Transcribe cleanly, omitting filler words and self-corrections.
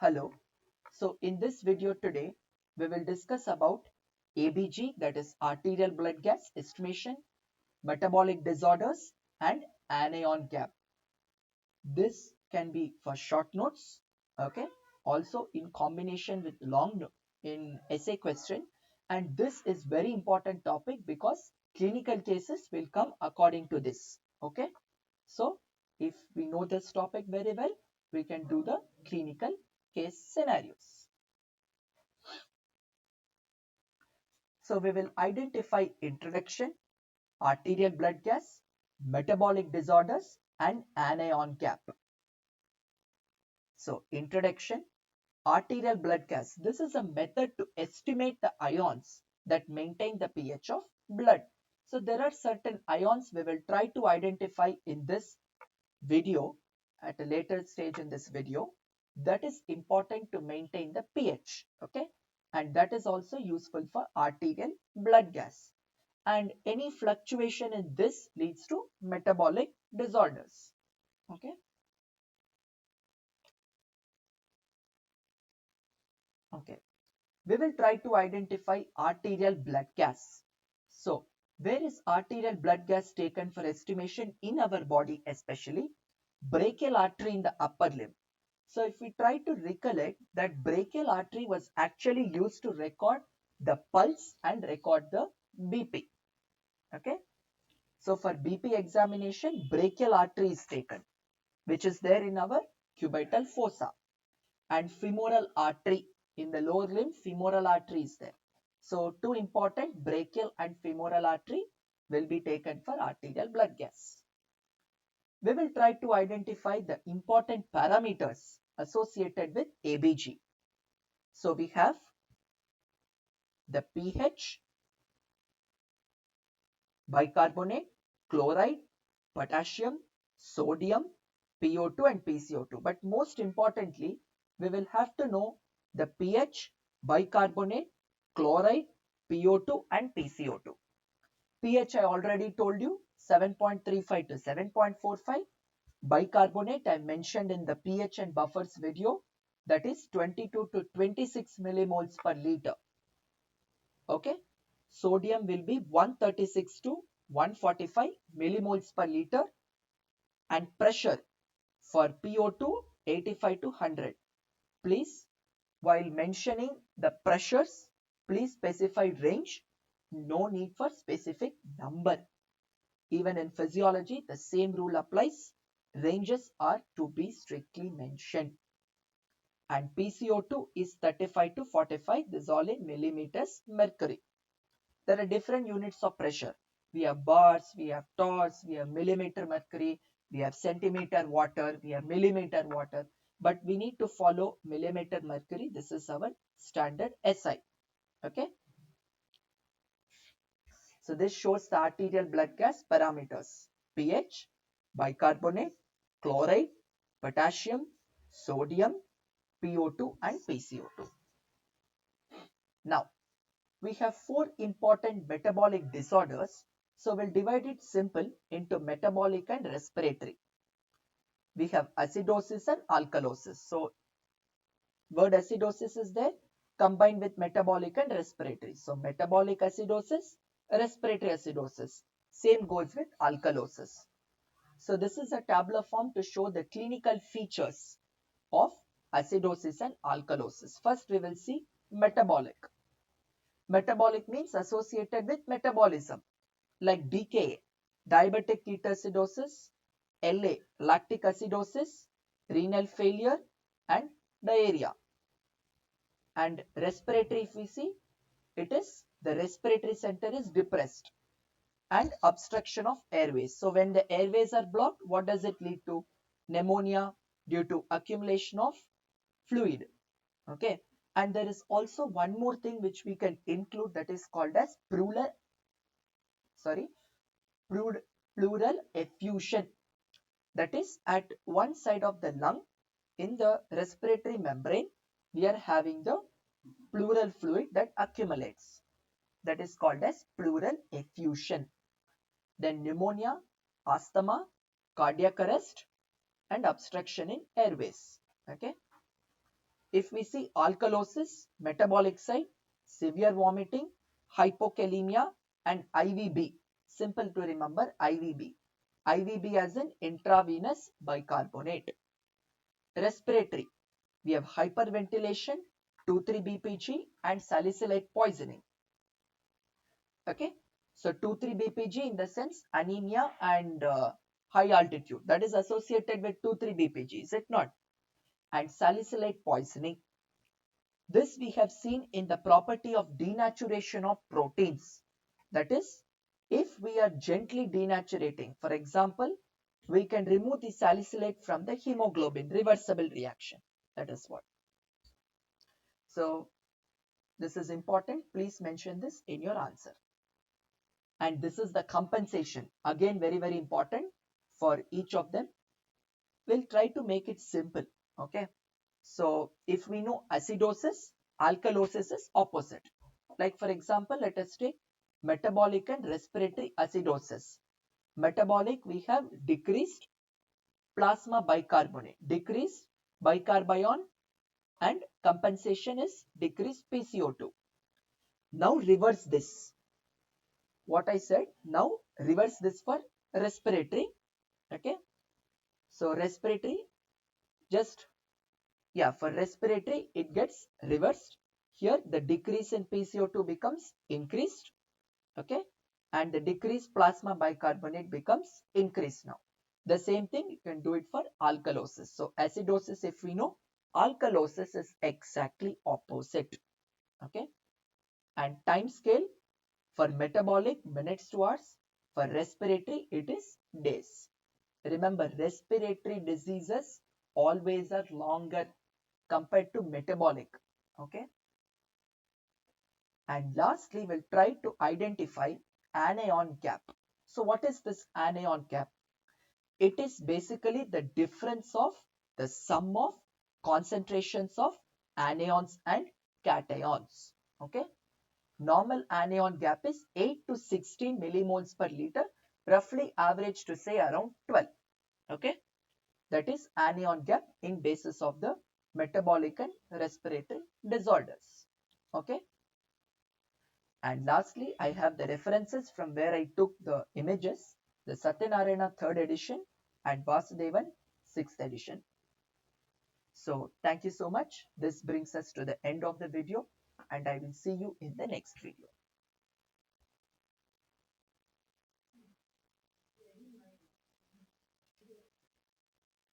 Hello. So in this video today, we will discuss about ABG, that is arterial blood gas estimation, metabolic disorders and anion gap. This can be for short notes, okay, also in combination with long in essay question. And this is very important topic because clinical cases will come according to this, okay. So if we know this topic very well, we can do the clinical case scenarios. So we will identify introduction, arterial blood gas, metabolic disorders and anion gap. So introduction, arterial blood gas. This is a method to estimate the ions that maintain the pH of blood. So there are certain ions we will try to identify in this video at a later stage in this video that is important to maintain the pH, okay, and that is also useful for arterial blood gas, and any fluctuation in this leads to metabolic disorders, okay. Okay, we will try to identify arterial blood gas. So where is arterial blood gas taken for estimation in our body, especially brachial artery in the upper limb. So if we try to recollect that brachial artery was actually used to record the pulse and record the BP, okay. So for BP examination, brachial artery is taken, which is there in our cubital fossa, and femoral artery in the lower limb, femoral artery is there. So two important, brachial and femoral artery will be taken for arterial blood gas. We will try to identify the important parameters associated with ABG. So we have the pH, bicarbonate, chloride, potassium, sodium, PO2 and PCO2. But most importantly, we will have to know the pH, bicarbonate, chloride, PO2 and PCO2. pH I already told you 7.35 to 7.45. Bicarbonate I mentioned in the pH and buffers video, that is 22 to 26 millimoles per liter. Okay, sodium will be 136 to 145 millimoles per liter, and pressure for PO2 85 to 100. Please, while mentioning the pressures, please specify range, no need for specific number. Even in physiology, the same rule applies. Ranges are to be strictly mentioned. And PCO2 is 35 to 45, this is all in millimeters mercury. There are different units of pressure. We have bars, we have torrs, we have millimeter mercury, we have centimeter water, we have millimeter water, but we need to follow millimeter mercury. This is our standard SI. Okay. So this shows the arterial blood gas parameters: pH, bicarbonate, chloride, potassium, sodium, PO2 and PCO2. Now, we have four important metabolic disorders. So we'll divide it simple into metabolic and respiratory. We have acidosis and alkalosis. So word acidosis is there combined with metabolic and respiratory. So metabolic acidosis, respiratory acidosis. Same goes with alkalosis. So this is a tabular form to show the clinical features of acidosis and alkalosis. First we will see metabolic. Metabolic means associated with metabolism like DKA, diabetic ketoacidosis, LA, lactic acidosis, renal failure and diarrhea. And respiratory, if we see, it is the respiratory center is depressed and obstruction of airways. So when the airways are blocked, what does it lead to? Pneumonia due to accumulation of fluid. Okay. And there is also one more thing which we can include, that is called as pleural effusion. That is, at one side of the lung in the respiratory membrane, we are having the pleural fluid that accumulates. That is called as pleural effusion. Then pneumonia, asthma, cardiac arrest and obstruction in airways. Okay. If we see alkalosis, metabolic side, severe vomiting, hypokalemia, and IVB. Simple to remember, IVB. IVB as in intravenous bicarbonate. Respiratory, we have hyperventilation, 2,3-BPG, and salicylate poisoning. Okay, so 2,3-BPG in the sense anemia and high altitude, that is associated with 2,3-BPG, is it not? And salicylate poisoning. This we have seen in the property of denaturation of proteins. That is, if we are gently denaturating, for example, we can remove the salicylate from the hemoglobin, reversible reaction. That is what. So this is important. Please mention this in your answer. And this is the compensation. Again, very, very important for each of them. We'll try to make it simple. Okay. So if we know acidosis, alkalosis is opposite. Like for example, let us take metabolic and respiratory acidosis. Metabolic, we have decreased plasma bicarbonate, decreased bicarbion, and compensation is decreased PCO2. Now reverse this. What I said, now reverse this for respiratory. Okay. So respiratory, just for respiratory, it gets reversed. Here, the decrease in PCO2 becomes increased, okay, and the decreased plasma bicarbonate becomes increased now. The same thing, you can do it for alkalosis. So, acidosis, if we know, alkalosis is exactly opposite, okay, and time scale for metabolic, minutes to hours, for respiratory, it is days. Remember, respiratory diseases always are longer compared to metabolic. Okay. And lastly, we'll try to identify anion gap. So what is this anion gap? It is basically the difference of the sum of concentrations of anions and cations. Okay. Normal anion gap is 8 to 16 millimoles per liter, roughly average to say around 12. Okay. That is anion gap in basis of the metabolic and respiratory disorders. Okay. And lastly, I have the references from where I took the images, the Satyanarayana 3rd edition and Vasudevan 6th edition. So thank you so much. This brings us to the end of the video and I will see you in the next video.